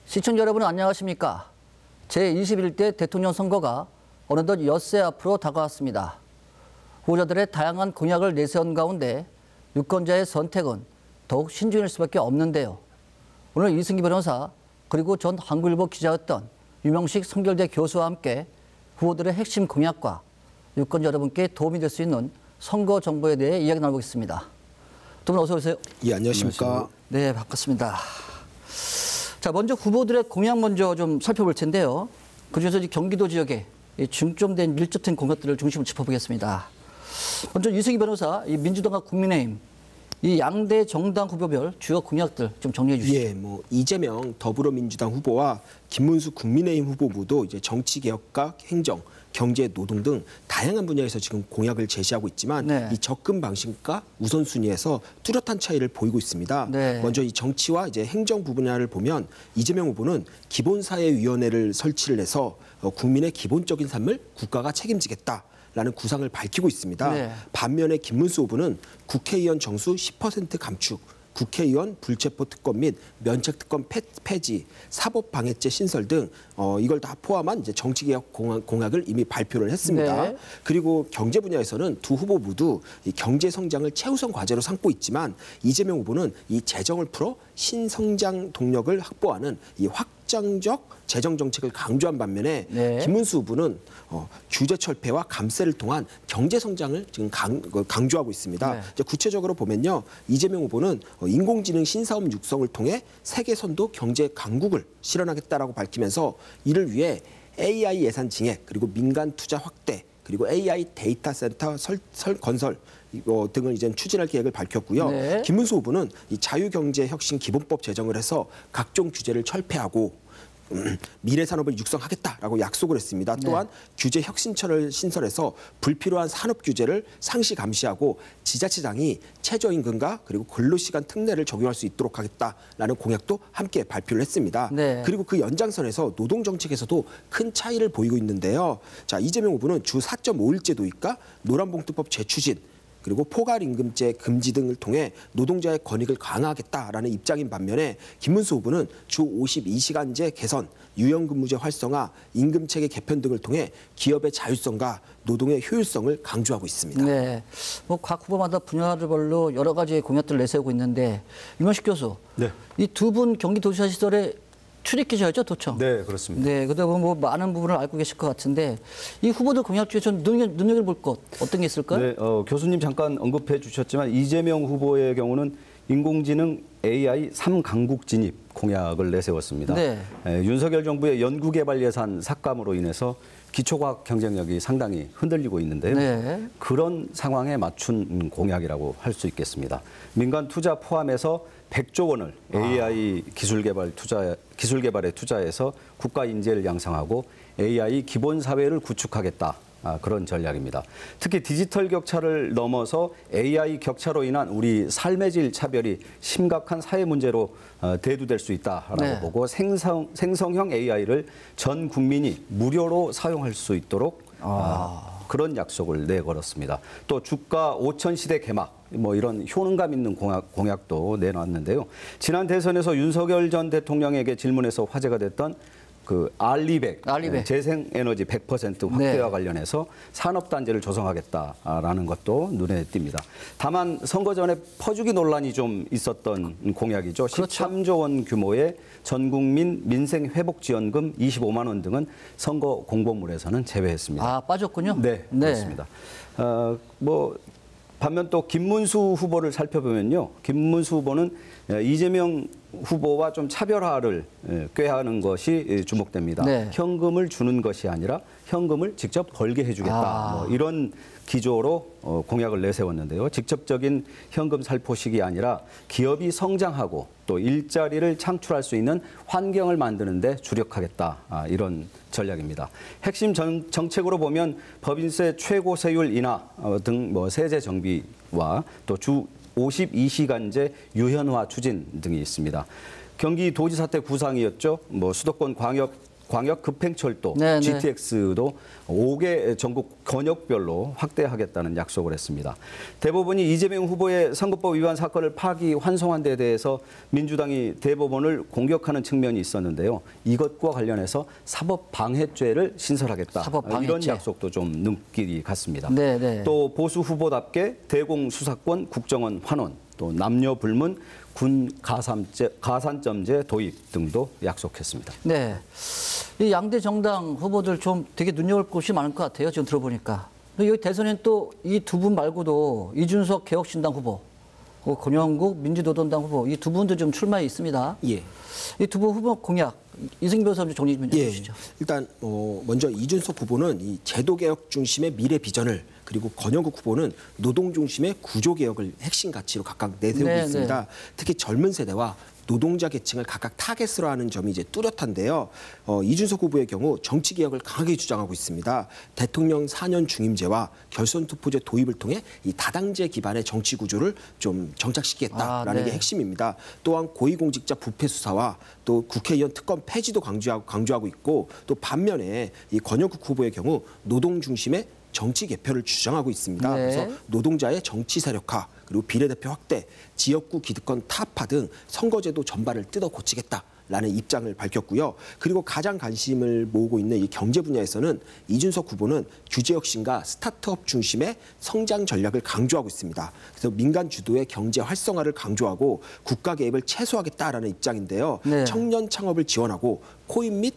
시청자 여러분 안녕하십니까? 제21대 대통령 선거가 어느덧 엿새 앞으로 다가왔습니다. 후보자들의 다양한 공약을 내세운 가운데 유권자의 선택은 더욱 신중할 수밖에 없는데요. 오늘 이승기 변호사 그리고 전 한국일보 기자였던 유명식 성결대 교수와 함께 후보들의 핵심 공약과 유권자 여러분께 도움이 될 수 있는 선거 정보에 대해 이야기 나누겠습니다. 두 분 어서 오세요. 예, 안녕하십니까. 네, 반갑습니다. 자, 먼저 후보들의 공약 먼저 좀 살펴볼 텐데요. 그중에서 경기도 지역에 중점된 밀접된 공약들을 중심으로 짚어보겠습니다. 먼저 이승기 변호사, 이 민주당과 국민의힘 이 양대 정당 후보별 주요 공약들 좀 정리해 주시죠. 예, 이재명 더불어민주당 후보와 김문수 국민의힘 후보 모두 이제 정치 개혁과 행정, 경제, 노동 등 다양한 분야에서 지금 공약을 제시하고 있지만 이 접근 방식과 우선순위에서 뚜렷한 차이를 보이고 있습니다. 먼저 이 정치와 이제 행정 분야를 보면 이재명 후보는 기본사회위원회를 설치를 해서 국민의 기본적인 삶을 국가가 책임지겠다. 라는 구상을 밝히고 있습니다. 반면에 김문수 후보는 국회의원 정수 10% 감축, 국회의원 불체포 특권 및 면책 특권 폐지, 사법방해죄 신설 등 이걸 다 포함한 이제 정치개혁 공약을 이미 발표를 했습니다. 그리고 경제 분야에서는 두 후보 모두 이 경제 성장을 최우선 과제로 삼고 있지만 이재명 후보는 이 재정을 풀어 신성장 동력을 확보하는 이 확장적 재정 정책을 강조한 반면에 김문수 후보는 규제 철폐와 감세를 통한 경제 성장을 지금 강조하고 있습니다. 이제 구체적으로 보면요, 이재명 후보는 인공지능 신사업 육성을 통해 세계 선도 경제 강국을 실현하겠다라고 밝히면서 이를 위해 AI 예산 증액 그리고 민간 투자 확대 그리고 AI 데이터 센터 건설 등을 이제 추진할 계획을 밝혔고요. 김문수 후보는 이 자유경제혁신 기본법 제정을 해서 각종 규제를 철폐하고 미래 산업을 육성하겠다라고 약속을 했습니다. 또한 규제 혁신처를 신설해서 불필요한 산업 규제를 상시 감시하고 지자체장이 최저임금과 그리고 근로시간 특례를 적용할 수 있도록 하겠다라는 공약도 함께 발표를 했습니다. 그리고 그 연장선에서 노동정책에서도 큰 차이를 보이고 있는데요. 자, 이재명 후보는 주 4.5일제 도입과 노란봉투법 재추진 그리고 포괄임금제 금지 등을 통해 노동자의 권익을 강화하겠다라는 입장인 반면에 김문수 후보는 주 52시간제 개선, 유연근무제 활성화, 임금체계 개편 등을 통해 기업의 자율성과 노동의 효율성을 강조하고 있습니다. 네, 각 후보마다 분야별로 여러 가지 공약들을 내세우고 있는데 유명식 교수, 이 두 분 경기도지사 시절에 출입기자였죠, 도청? 네, 그렇습니다. 네, 그러다 보면 많은 부분을 알고 계실 것 같은데 이 후보들 공약 중에 좀 눈여겨볼 것 어떤 게 있을까요? 네, 교수님 잠깐 언급해 주셨지만 이재명 후보의 경우는 인공지능 AI 3강국 진입 공약을 내세웠습니다. 윤석열 정부의 연구개발 예산 삭감으로 인해서 기초과학 경쟁력이 상당히 흔들리고 있는데요. 그런 상황에 맞춘 공약이라고 할 수 있겠습니다. 민간 투자 포함해서 100조 원을 AI 기술개발에 투자해서 국가 인재를 양성하고 AI 기본 사회를 구축하겠다. 그런 전략입니다. 특히 디지털 격차를 넘어서 AI 격차로 인한 우리 삶의 질 차별이 심각한 사회 문제로 대두될 수 있다라고 보고 생성형 AI를 전 국민이 무료로 사용할 수 있도록 그런 약속을 내걸었습니다. 또 주가 5천 시대 개막 이런 효능감 있는 공약도 내놨는데요. 지난 대선에서 윤석열 전 대통령에게 질문해서 화제가 됐던 그 알리백, 재생에너지 100% 확대와 관련해서 산업단지를 조성하겠다라는 것도 눈에 띕니다. 다만 선거 전에 퍼주기 논란이 좀 있었던 공약이죠. 13조 원 규모의 전국민 민생회복지원금 25만 원 등은 선거 공보물에서는 제외했습니다. 빠졌군요. 네, 그렇습니다. 반면 또 김문수 후보를 살펴보면요. 김문수 후보는 이재명 후보와 좀 차별화를 꾀하는 것이 주목됩니다. 현금을 주는 것이 아니라 현금을 직접 벌게 해주겠다. 이런 기조로 공약을 내세웠는데요. 직접적인 현금 살포식이 아니라 기업이 성장하고 또 일자리를 창출할 수 있는 환경을 만드는 데 주력하겠다. 이런 전략입니다. 핵심 정책으로 보면 법인세 최고 세율 인하 등 세제 정비와 또 주 52시간제 유연화 추진 등이 있습니다. 경기도지사 때 구상이었죠. 수도권 광역 급행철도 네네. GTX도 5개 전국 권역별로 확대하겠다는 약속을 했습니다. 대법원이 이재명 후보의 선거법 위반 사건을 파기환송한 데 대해서 민주당이 대법원을 공격하는 측면이 있었는데요. 이것과 관련해서 사법방해죄를 신설하겠다. 사법방해죄. 이런 약속도 좀 눈길이 갔습니다. 네네. 또 보수 후보답게 대공수사권 국정원 환원, 또 남녀 불문 군 가산점제 도입 등도 약속했습니다. 네, 이 양대 정당 후보들 좀 되게 눈여볼 곳이 많을 것 같아요. 지금 들어보니까. 근데 여기 대선엔 또 이 두 분 말고도 이준석 개혁신당 후보, 권영국 민주노동당 후보 이 두 분도 좀 출마해 있습니다. 예. 이 두 분 후보 공약 이승기 변호사님 정리 좀 해주시죠. 일단 먼저 이준석 후보는 이 제도개혁 중심의 미래 비전을 그리고 권영국 후보는 노동 중심의 구조개혁을 핵심 가치로 각각 내세우고 네, 있습니다. 네. 특히 젊은 세대와 노동자 계층을 각각 타겟으로 하는 점이 이제 뚜렷한데요. 이준석 후보의 경우 정치 개혁을 강하게 주장하고 있습니다. 대통령 4년 중임제와 결선 투표제 도입을 통해 이 다당제 기반의 정치 구조를 좀 정착시키겠다라는 게 핵심입니다. 또한 고위공직자 부패 수사와 또 국회의원 특검 폐지도 강조하고 있고 또 반면에 이 권영국 후보의 경우 노동 중심의 정치 개편을 주장하고 있습니다. 네. 그래서 노동자의 정치 세력화 그리고 비례대표 확대, 지역구 기득권 타파 등 선거제도 전반을 뜯어 고치겠다라는 입장을 밝혔고요. 그리고 가장 관심을 모으고 있는 이 경제 분야에서는 이준석 후보는 규제 혁신과 스타트업 중심의 성장 전략을 강조하고 있습니다. 그래서 민간 주도의 경제 활성화를 강조하고 국가 개입을 최소화하겠다라는 입장인데요. 네. 청년 창업을 지원하고 코인 및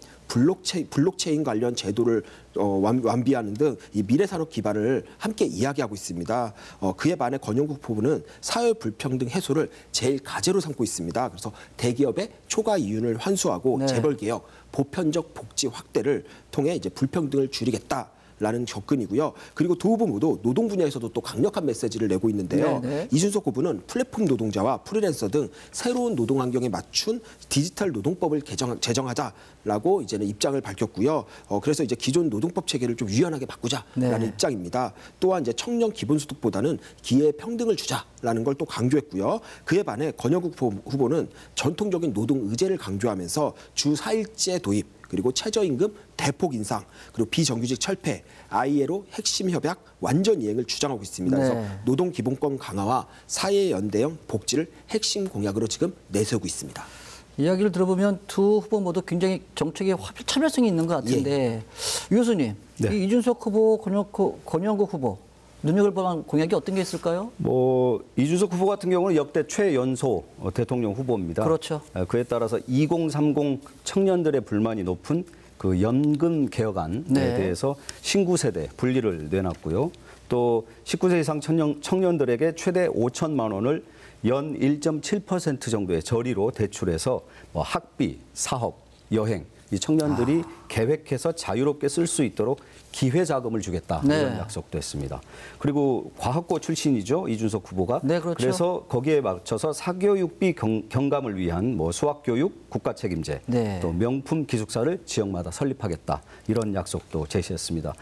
블록체인 관련 제도를 완비하는 등 이 미래산업 기반을 함께 이야기하고 있습니다. 그에 반해 권영국 후보는 사회 불평등 해소를 제일 과제로 삼고 있습니다. 그래서 대기업의 초과 이윤을 환수하고 네. 재벌 개혁, 보편적 복지 확대를 통해 이제 불평등을 줄이겠다. 라는 접근이고요. 그리고 두 후보 모두 노동 분야에서도 또 강력한 메시지를 내고 있는데요. 네네. 이준석 후보는 플랫폼 노동자와 프리랜서 등 새로운 노동 환경에 맞춘 디지털 노동법을 제정하자라고 이제는 입장을 밝혔고요. 그래서 이제 기존 노동법 체계를 좀 유연하게 바꾸자라는 네. 입장입니다. 또한 이제 청년 기본소득보다는 기회 평등을 주자라는 걸 또 강조했고요. 그에 반해 권영국 후보는 전통적인 노동 의제를 강조하면서 주 4일제 도입 그리고 최저임금 대폭 인상, 그리고 비정규직 철폐, ILO 핵심 협약 완전 이행을 주장하고 있습니다. 네. 그래서 노동기본권 강화와 사회연대형 복지를 핵심 공약으로 지금 내세우고 있습니다. 이야기를 들어보면 두 후보 모두 굉장히 정책에 참여성이 있는 것 같은데 유 교수님, 네. 이 이준석 후보, 권영국 후보 눈여겨볼 만한 공약이 어떤 게 있을까요? 이준석 후보 같은 경우는 역대 최연소 대통령 후보입니다. 그렇죠. 그에 따라서 2030 청년들의 불만이 높은 그 연금 개혁안에 네. 대해서 신구 세대 분리를 내놨고요. 또 19세 이상 청년들에게 최대 5천만 원을 연 1.7% 정도의 저리로 대출해서 학비, 사업, 여행 이 청년들이 계획해서 자유롭게 쓸 수 있도록 기회 자금을 주겠다 네. 이런 약속도 했습니다. 그리고 과학고 출신이죠 이준석 후보가. 네, 그렇죠. 그래서 거기에 맞춰서 사교육비 경감을 위한 수학교육 국가 책임제, 네. 또 명품 기숙사를 지역마다 설립하겠다 이런 약속도 제시했습니다.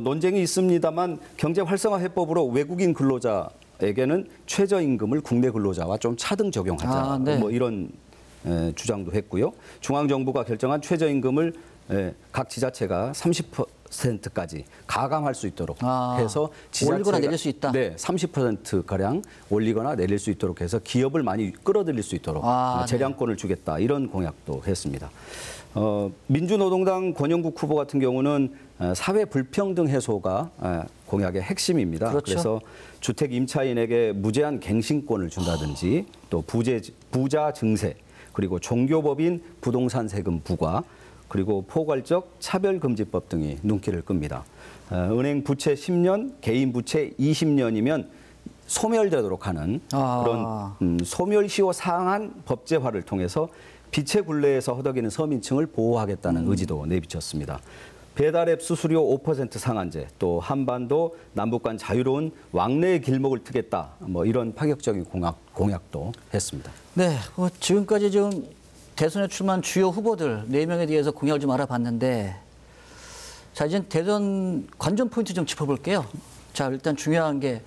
논쟁이 있습니다만 경제 활성화 해법으로 외국인 근로자에게는 최저임금을 국내 근로자와 좀 차등 적용하자 네. 이런 주장도 했고요. 중앙정부가 결정한 최저임금을 각 지자체가 30%까지 가감할 수 있도록 해서 지자체가 올리거나 내릴 수 있다. 네, 30%가량 올리거나 내릴 수 있도록 해서 기업을 많이 끌어들일 수 있도록 재량권을 주겠다 이런 공약도 했습니다. 민주노동당 권영국 후보 같은 경우는 사회 불평등 해소가 공약의 핵심입니다. 그렇죠. 그래서 주택 임차인에게 무제한 갱신권을 준다든지 또 부자 증세 그리고 종교법인 부동산 세금 부과 그리고 포괄적 차별금지법 등이 눈길을 끕니다. 은행 부채 10년, 개인 부채 20년이면 소멸되도록 하는 그런 소멸시효 상한 법제화를 통해서 빛의 굴레에서 허덕이는 서민층을 보호하겠다는 의지도 내비쳤습니다. 배달앱 수수료 5% 상한제, 또 한반도 남북 간 자유로운 왕래의 길목을 트겠다, 이런 파격적인 공약도 했습니다. 네, 지금까지 좀 대선에 출마한 주요 후보들 4명에 대해서 공약을 좀 알아봤는데, 자, 이제 대선 관전 포인트 좀 짚어볼게요. 자, 일단 중요한 게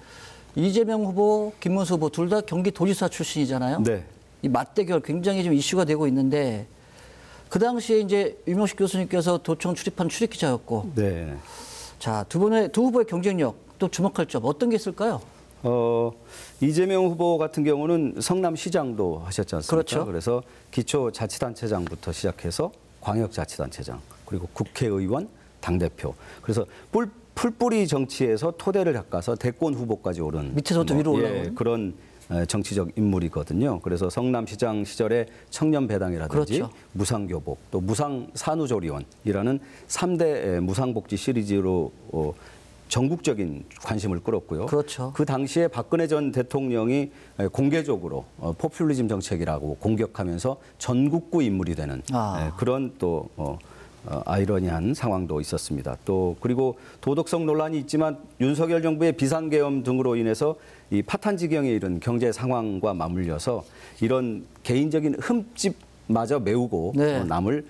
이재명 후보, 김문수 후보 둘 다 경기도지사 출신이잖아요. 네. 이 맞대결 굉장히 좀 이슈가 되고 있는데, 그 당시에 이제 유명식 교수님께서 도청 출입한 출입기자였고. 네. 자, 두 후보의 경쟁력 또 주목할 점 어떤 게 있을까요? 이재명 후보 같은 경우는 성남시장도 하셨지 않습니까? 그렇죠. 그래서 기초자치단체장부터 시작해서 광역자치단체장, 그리고 국회의원, 당대표. 그래서 풀뿌리 정치에서 토대를 닦아서 대권 후보까지 오른 밑에서부터 위로 올라오는 그런 정치적 인물이거든요. 그래서 성남시장 시절에 청년배당이라든지 그렇죠. 무상교복, 또 무상산후조리원이라는 3대 무상복지 시리즈로 전국적인 관심을 끌었고요. 그렇죠. 그 당시에 박근혜 전 대통령이 공개적으로 포퓰리즘 정책이라고 공격하면서 전국구 인물이 되는 그런 또 아이러니한 상황도 있었습니다. 또 그리고 도덕성 논란이 있지만 윤석열 정부의 비상계엄 등으로 인해서 이 파탄지경에 이른 경제 상황과 맞물려서 이런 개인적인 흠집마저 메우고 네. 남을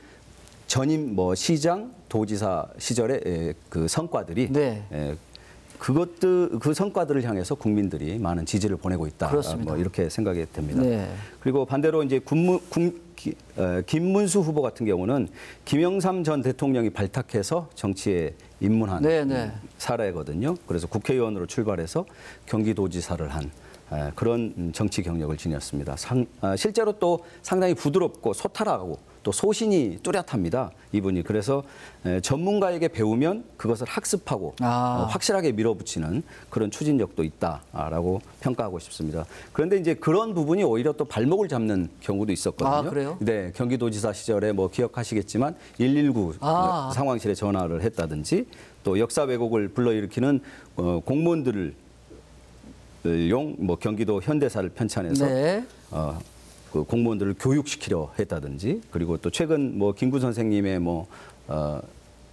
전임 시장, 도지사 시절의 그 성과들이 네. 그 성과들을 향해서 국민들이 많은 지지를 보내고 있다. 그렇습니다. 이렇게 생각이 됩니다. 네. 그리고 반대로 이제 김문수 후보 같은 경우는 김영삼 전 대통령이 발탁해서 정치에 입문한 사례거든요. 그래서 국회의원으로 출발해서 경기도지사를 한 그런 정치 경력을 지녔습니다. 실제로 또 상당히 부드럽고 소탈하고 또 소신이 뚜렷합니다. 이분이. 그래서 전문가에게 배우면 그것을 학습하고 확실하게 밀어붙이는 그런 추진력도 있다라고 평가하고 싶습니다. 그런데 이제 그런 부분이 오히려 또 발목을 잡는 경우도 있었거든요. 그래요? 네, 경기도지사 시절에 기억하시겠지만 119 상황실에 전화를 했다든지 또 역사 왜곡을 불러일으키는 공무원들을 경기도 현대사를 편찬해서 네. 그 공무원들을 교육시키려 했다든지, 그리고 또 최근 김구 선생님의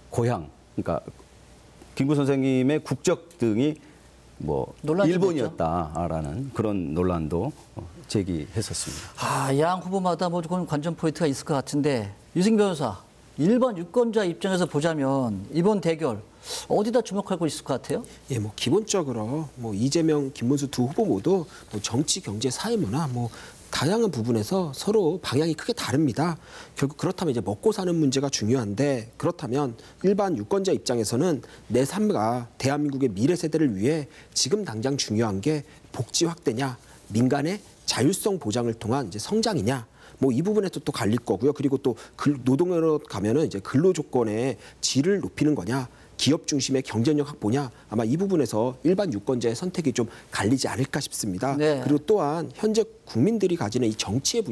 고향, 그러니까 김구 선생님의 국적 등이 일본이었다라는 그런 논란도 제기했었습니다. 양 후보마다 그런 관전 포인트가 있을 것 같은데, 유승 변호사, 일반 유권자 입장에서 보자면 이번 대결 어디다 주목하고 있을 것 같아요? 예, 기본적으로 이재명, 김문수 두 후보 모두 정치, 경제, 사회, 문화 다양한 부분에서 서로 방향이 크게 다릅니다. 결국 그렇다면 이제 먹고 사는 문제가 중요한데, 그렇다면 일반 유권자 입장에서는 내 삶과 대한민국의 미래 세대를 위해 지금 당장 중요한 게 복지 확대냐, 민간의 자율성 보장을 통한 이제 성장이냐, 이 부분에서 또 갈릴 거고요. 그리고 또 노동으로 가면은 이제 근로 조건의 질을 높이는 거냐, 기업 중심의 경쟁력 확보냐, 아마 이 부분에서 일반 유권자의 선택이 좀 갈리지 않을까 싶습니다. 네. 그리고 또한 현재 국민들이 가지는 이 정치에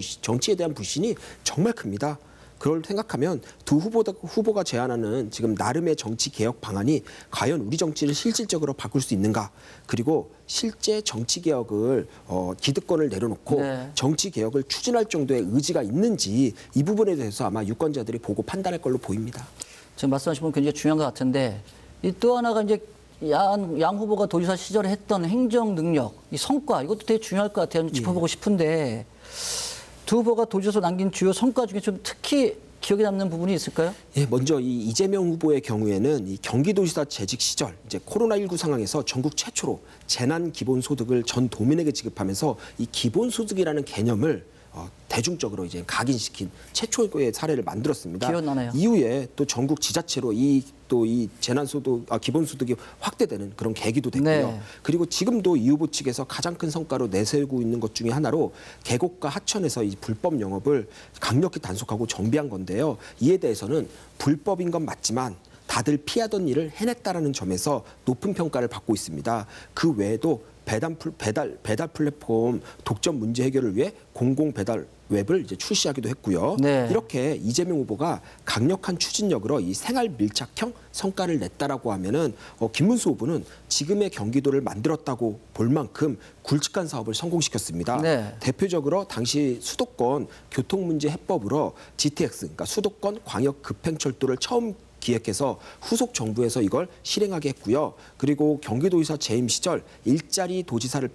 대한 불신이 정말 큽니다. 그걸 생각하면 두 후보가 제안하는 지금 나름의 정치 개혁 방안이 과연 우리 정치를 실질적으로 바꿀 수 있는가, 그리고 실제 정치 개혁을 기득권을 내려놓고 정치 개혁을 추진할 정도의 의지가 있는지, 이 부분에 대해서 아마 유권자들이 보고 판단할 걸로 보입니다. 지금 말씀하신 분 굉장히 중요한 것 같은데, 이 또 하나가 이제 양 후보가 도지사 시절에 했던 행정 능력, 이 성과, 이것도 되게 중요할 것 같아요. 짚어보고 싶은데, 두 후보가 도지사로 남긴 주요 성과 중에 좀 특히 기억에 남는 부분이 있을까요? 예, 먼저 이 이재명 후보의 경우에는 이 경기도지사 재직 시절 이제 코로나19 상황에서 전국 최초로 재난 기본소득을 전 도민에게 지급하면서 이 기본소득이라는 개념을 대중적으로 이제 각인시킨 최초의 사례를 만들었습니다. 기억나네요. 이후에 또 전국 지자체로 이 기본소득이 확대되는 그런 계기도 됐고요. 네. 그리고 지금도 이 후보 측에서 가장 큰 성과로 내세우고 있는 것 중에 하나로 계곡과 하천에서 이 불법 영업을 강력히 단속하고 정비한 건데요. 이에 대해서는 불법인 건 맞지만 다들 피하던 일을 해냈다라는 점에서 높은 평가를 받고 있습니다. 그 외에도 배달 플랫폼 독점 문제 해결을 위해 공공 배달 웹을 이제 출시하기도 했고요. 네. 이렇게 이재명 후보가 강력한 추진력으로 이 생활 밀착형 성과를 냈다라고 하면은 김문수 후보는 지금의 경기도를 만들었다고 볼 만큼 굵직한 사업을 성공시켰습니다. 네. 대표적으로 당시 수도권 교통문제 해법으로 GTX, 그러니까 수도권 광역 급행철도를 처음 기획해서 후속 정부에서 이걸 실행하게 했고요. 그리고 경기도지사 재임 시절 일자리 도지사를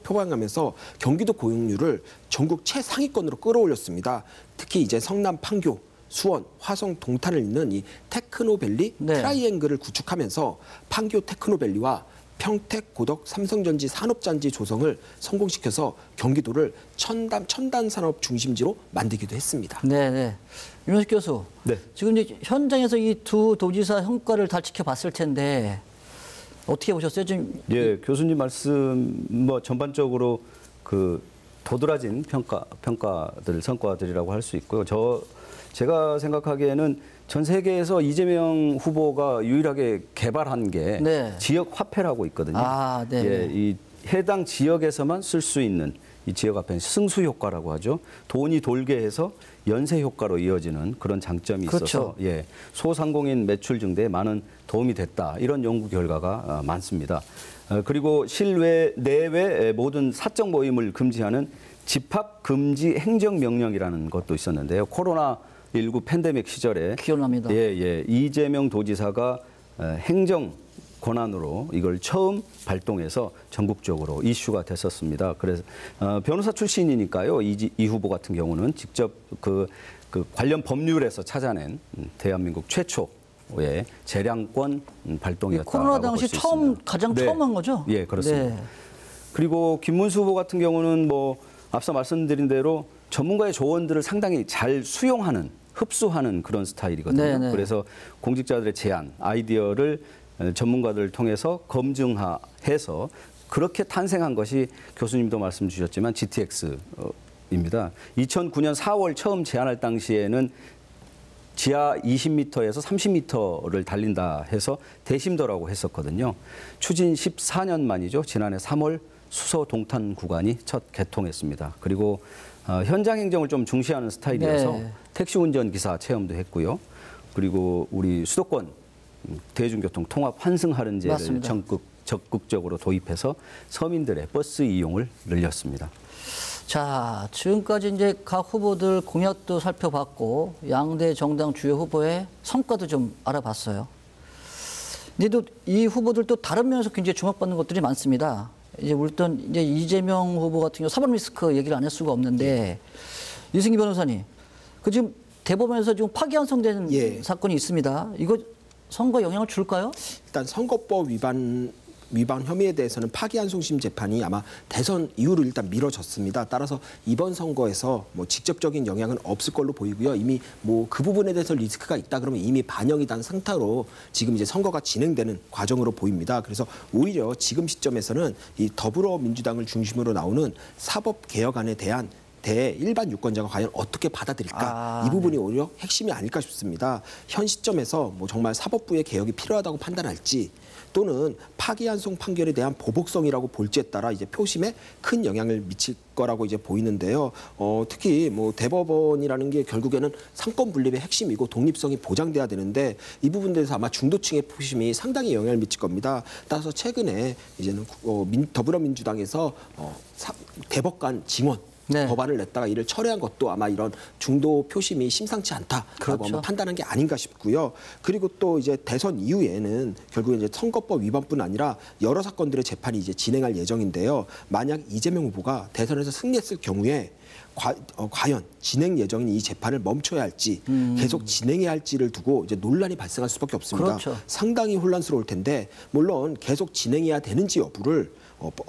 표방하면서 경기도 고용률을 전국 최상위권으로 끌어올렸습니다. 특히 이제 성남 판교, 수원, 화성, 동탄을 잇는 이 테크노밸리 트라이앵글을 구축하면서 판교 테크노밸리와 평택, 고덕, 삼성전지 산업단지 조성을 성공시켜서 경기도를 첨단 산업 중심지로 만들기도 했습니다. 네. 윤호식 교수, 네. 지금 이제 현장에서 이 두 도지사 성과를 다 지켜봤을 텐데 어떻게 보셨어요? 지금 예, 교수님 말씀 뭐 전반적으로 그 도드라진 평가들 성과들이라고 할 수 있고요. 제가 생각하기에는 전 세계에서 이재명 후보가 유일하게 개발한 게 네. 지역 화폐라고 있거든요. 아, 네. 예, 이 해당 지역에서만 쓸 수 있는 이 지역 화폐는 승수 효과라고 하죠. 돈이 돌게 해서 연쇄 효과로 이어지는 그런 장점이 그렇죠. 있어서 예, 소상공인 매출 증대에 많은 도움이 됐다. 이런 연구 결과가 많습니다. 그리고 실외, 내외 모든 사적 모임을 금지하는 집합 금지 행정명령이라는 것도 있었는데요. 코로나19 팬데믹 시절에 기억납니다. 이재명 도지사가 행정 권한으로 이걸 처음 발동해서 전국적으로 이슈가 됐었습니다. 그래서 변호사 출신이니까요. 이 후보 같은 경우는 직접 그 관련 법률에서 찾아낸 대한민국 최초의 재량권 발동이었다고 코로나 당시 가장 처음 한 거죠? 예, 그렇습니다. 네. 그리고 김문수 후보 같은 경우는 뭐 앞서 말씀드린 대로 전문가의 조언들을 상당히 잘 수용하는, 흡수하는 그런 스타일이거든요. 네네. 그래서 공직자들의 제안, 아이디어를 전문가들을 통해서 검증해서 그렇게 탄생한 것이 교수님도 말씀 주셨지만 GTX입니다. 2009년 4월 처음 제안할 당시에는 지하 20m에서 30m를 달린다 해서 대심도라고 했었거든요. 추진 14년 만이죠. 지난해 3월 수서 동탄 구간이 첫 개통했습니다. 그리고 현장 행정을 좀 중시하는 스타일이어서 네. 택시 운전 기사 체험도 했고요. 그리고 우리 수도권 대중교통 통합 환승 할인제를 적극적으로 도입해서 서민들의 버스 이용을 늘렸습니다. 자, 지금까지 이제 각 후보들 공약도 살펴봤고 양대 정당 주요 후보의 성과도 좀 알아봤어요. 근데 또 이 후보들도 다른 면에서 굉장히 주목받는 것들이 많습니다. 이제 일단 이제 이재명 후보 같은 경우 사법 리스크 얘기를 안 할 수가 없는데 이승기 변호사님, 그 지금 대법원에서 지금 파기환송된 사건이 있습니다. 이거 선거 영향을 줄까요? 일단 선거법 위반 혐의에 대해서는 파기환송심 재판이 아마 대선 이후로 일단 미뤄졌습니다. 따라서 이번 선거에서 뭐 직접적인 영향은 없을 걸로 보이고요. 이미 뭐 그 부분에 대해서 리스크가 있다 그러면 이미 반영이 된 상태로 지금 이제 선거가 진행되는 과정으로 보입니다. 그래서 오히려 지금 시점에서는 이 더불어민주당을 중심으로 나오는 사법 개혁안에 대한 일반 유권자가 과연 어떻게 받아들일까? 이 부분이 오히려 핵심이 아닐까 싶습니다. 현 시점에서 뭐 정말 사법부의 개혁이 필요하다고 판단할지 또는 파기환송 판결에 대한 보복성이라고 볼지에 따라 이제 표심에 큰 영향을 미칠 거라고 이제 보이는데요. 특히 뭐 대법원이라는 게 결국에는 상권 분립의 핵심이고 독립성이 보장돼야 되는데 이 부분에 대해서 아마 중도층의 표심이 상당히 영향을 미칠 겁니다. 따라서 최근에 이제는 더불어민주당에서 대법관 징원 법안을 냈다가 이를 철회한 것도 아마 이런 중도 표심이 심상치 않다라고 아마 판단한 게 아닌가 싶고요. 그리고 또 이제 대선 이후에는 결국 이제 선거법 위반뿐 아니라 여러 사건들의 재판이 이제 진행할 예정인데요. 만약 이재명 후보가 대선에서 승리했을 경우에 과연 진행 예정인 이 재판을 멈춰야 할지 계속 진행해야 할지를 두고 이제 논란이 발생할 수밖에 없습니다. 그렇죠. 상당히 혼란스러울 텐데 물론 계속 진행해야 되는지 여부를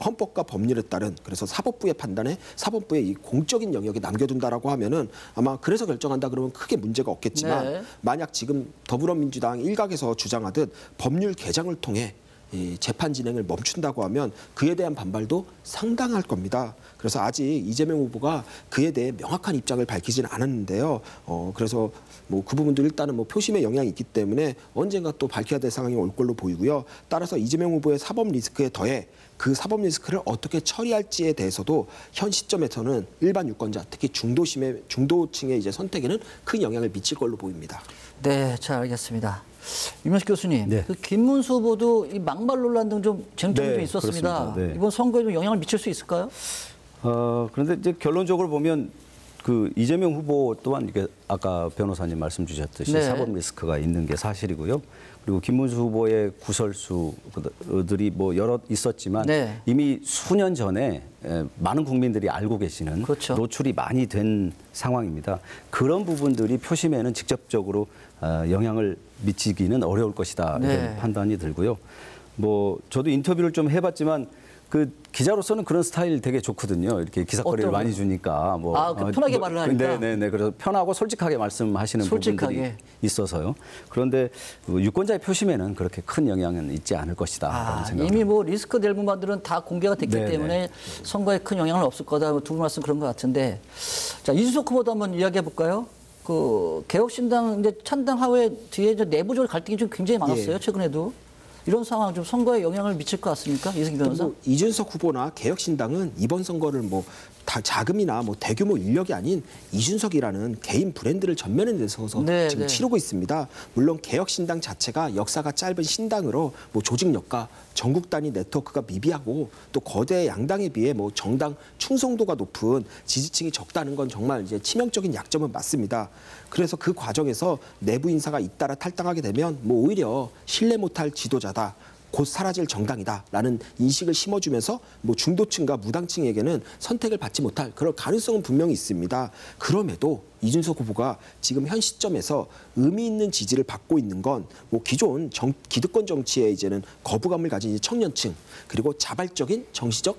헌법과 법률에 따른 그래서 사법부의 판단에 사법부의 이 공적인 영역에 남겨둔다라고 하면은 아마 그래서 결정한다 그러면 크게 문제가 없겠지만 만약 지금 더불어민주당 일각에서 주장하듯 법률 개정을 통해 이 재판 진행을 멈춘다고 하면 그에 대한 반발도 상당할 겁니다. 그래서 아직 이재명 후보가 그에 대해 명확한 입장을 밝히지는 않았는데요. 그래서 뭐 그 부분도 일단은 뭐 표심에 영향이 있기 때문에 언젠가 또 밝혀야 될 상황이 올 걸로 보이고요. 따라서 이재명 후보의 사법 리스크에 더해 그 사법 리스크를 어떻게 처리할지에 대해서도 현 시점에서는 일반 유권자, 특히 중도층의 이제 선택에는 큰 영향을 미칠 걸로 보입니다. 네, 잘 알겠습니다. 윤명식 교수님, 그 김문수 후보도 이 막말 논란 등 좀 쟁점이 좀 있었습니다. 이번 선거에 좀 영향을 미칠 수 있을까요? 그런데 이제 결론적으로 보면 그 이재명 후보 또한 이게 아까 변호사님 말씀 주셨듯이 사법 리스크가 있는 게 사실이고요. 그리고 김문수 후보의 구설수들이 뭐 여러 있었지만 이미 수년 전에 많은 국민들이 알고 계시는 노출이 많이 된 상황입니다. 그런 부분들이 표심에는 직접적으로 영향을 미치기는 어려울 것이다 이런 판단이 들고요. 뭐 저도 인터뷰를 좀 해봤지만 그 기자로서는 그런 스타일 되게 좋거든요. 이렇게 기사거리를 많이 주니까 뭐 편하게 말을 하니까. 네네네. 그래서 편하고 솔직하게 말씀하시는 부분들이 있어서요. 그런데 유권자의 표심에는 그렇게 큰 영향은 있지 않을 것이다. 이미 뭐 리스크 될 부분들은 다 공개가 됐기 때문에 선거에 큰 영향은 없을 거다. 두 분 말씀 그런 것 같은데. 자, 이준석 후보도 한번 이야기해 볼까요? 그 개혁신당 이제 찬당 하회 뒤에 이제 내부적으로 갈등이 좀 굉장히 많았어요. 최근에도. 이런 상황 좀 선거에 영향을 미칠 것 같습니까? 이승기 변호사? 뭐 이준석 후보나 개혁신당은 이번 선거를 뭐 다 자금이나 뭐 대규모 인력이 아닌 이준석이라는 개인 브랜드를 전면에 내세워서 지금 치르고 있습니다. 물론 개혁신당 자체가 역사가 짧은 신당으로 뭐 조직력과 전국 단위 네트워크가 미비하고 또 거대 양당에 비해 뭐 정당 충성도가 높은 지지층이 적다는 건 정말 이제 치명적인 약점은 맞습니다. 그래서 그 과정에서 내부 인사가 잇따라 탈당하게 되면 뭐 오히려 신뢰 못할 지도자다. 곧 사라질 정당이다라는 인식을 심어주면서 뭐 중도층과 무당층에게는 선택을 받지 못할 그런 가능성은 분명히 있습니다. 그럼에도 이준석 후보가 지금 현 시점에서 의미 있는 지지를 받고 있는 건 뭐 기존 기득권 정치에 이제는 거부감을 가진 이제 청년층 그리고 자발적인 정치적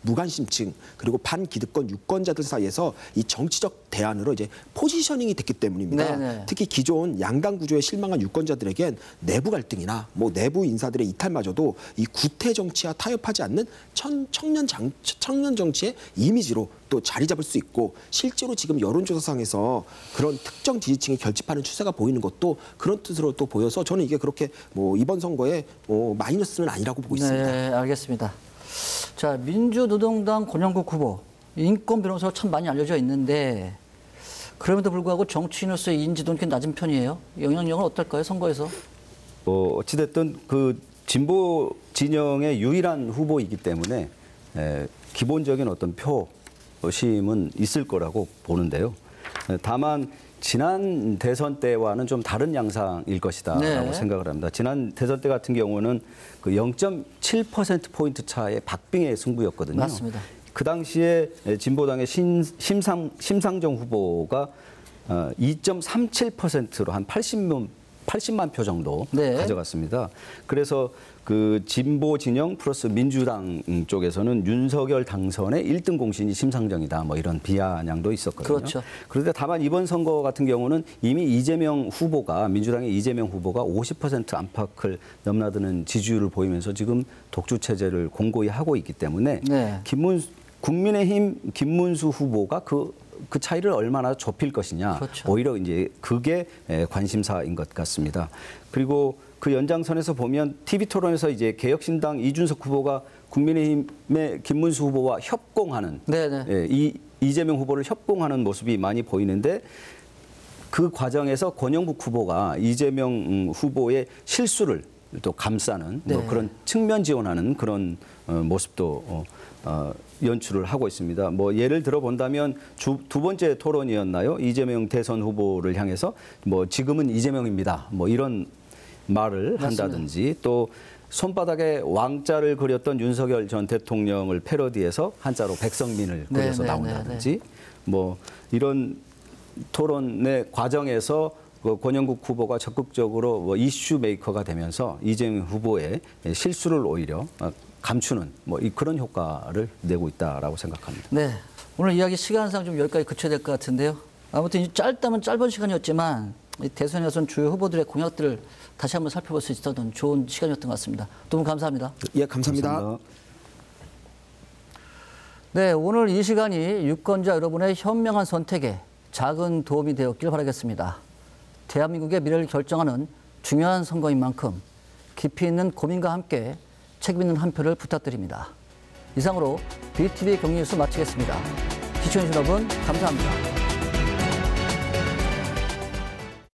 무관심층 그리고 반기득권 유권자들 사이에서 이 정치적 대안으로 이제 포지셔닝이 됐기 때문입니다. 특히 기존 양당 구조에 실망한 유권자들에겐 내부 갈등이나 뭐 내부 인사들의 이탈마저도 이 구태 정치와 타협하지 않는 청년 정치의 이미지로 또 자리 잡을 수 있고 실제로 지금 여론조사상에서 그런 특정 지지층이 결집하는 추세가 보이는 것도 그런 뜻으로 또 보여서 저는 이게 그렇게 뭐 이번 선거에 마이너스는 아니라고 보고 있습니다. 네, 알겠습니다. 자, 민주노동당 권영국 후보 인권 변호사로 참 많이 알려져 있는데 그럼에도 불구하고 정치인으로서의 인지도는 꽤 낮은 편이에요. 영향력은 어떨까요, 선거에서? 어찌됐든 그 진보 진영의 유일한 후보이기 때문에 기본적인 어떤 표심은 있을 거라고 보는데요. 다만 지난 대선 때와는 좀 다른 양상일 것이다라고 생각을 합니다. 지난 대선 때 같은 경우는 그 0.7%포인트 차의 박빙의 승부였거든요. 맞습니다. 그 당시에 진보당의 심상정 후보가 2.37%로 한 80만 표 정도 가져갔습니다. 그래서 그 진보 진영 플러스 민주당 쪽에서는 윤석열 당선의 1등 공신이 심상정이다. 뭐 이런 비아냥도 있었거든요. 그렇죠. 그런데 다만 이번 선거 같은 경우는 이미 이재명 후보가 민주당의 이재명 후보가 50% 안팎을 넘나드는 지지율을 보이면서 지금 독주 체제를 공고히 하고 있기 때문에 국민의힘 김문수 후보가 그 차이를 얼마나 좁힐 것이냐. 오히려 이제 그게 관심사인 것 같습니다. 그리고 그 연장선에서 보면 TV토론에서 이제 개혁신당 이준석 후보가 국민의힘의 김문수 후보와 협공하는 이재명 후보를 협공하는 모습이 많이 보이는데 그 과정에서 권영국 후보가 이재명 후보의 실수를 또 감싸는 뭐 그런 측면 지원하는 그런 모습도 연출을 하고 있습니다. 뭐 예를 들어 본다면 두 번째 토론이었나요? 이재명 대선 후보를 향해서 뭐 지금은 이재명입니다. 뭐 이런 말을 한다든지 또 손바닥에 왕자를 그렸던 윤석열 전 대통령을 패러디해서 한자로 백성민을 그려서 나온다든지 뭐 이런 토론의 과정에서 권영국 후보가 적극적으로 뭐 이슈 메이커가 되면서 이재명 후보의 실수를 오히려 감추는 뭐 그런 효과를 내고 있다라고 생각합니다. 네, 오늘 이야기 시간상 좀 여기까지 그쳐야 될 것 같은데요. 아무튼 짧다면 짧은 시간이었지만 대선에선 주요 후보들의 공약들을 다시 한번 살펴볼 수 있었던 좋은 시간이었던 것 같습니다. 두 분 감사합니다. 예, 감사합니다. 네, 오늘 이 시간이 유권자 여러분의 현명한 선택에 작은 도움이 되었길 바라겠습니다. 대한민국의 미래를 결정하는 중요한 선거인 만큼 깊이 있는 고민과 함께 책임 있는 한 표를 부탁드립니다. 이상으로 BTV 경기뉴스 마치겠습니다. 시청해주신 여러분 감사합니다.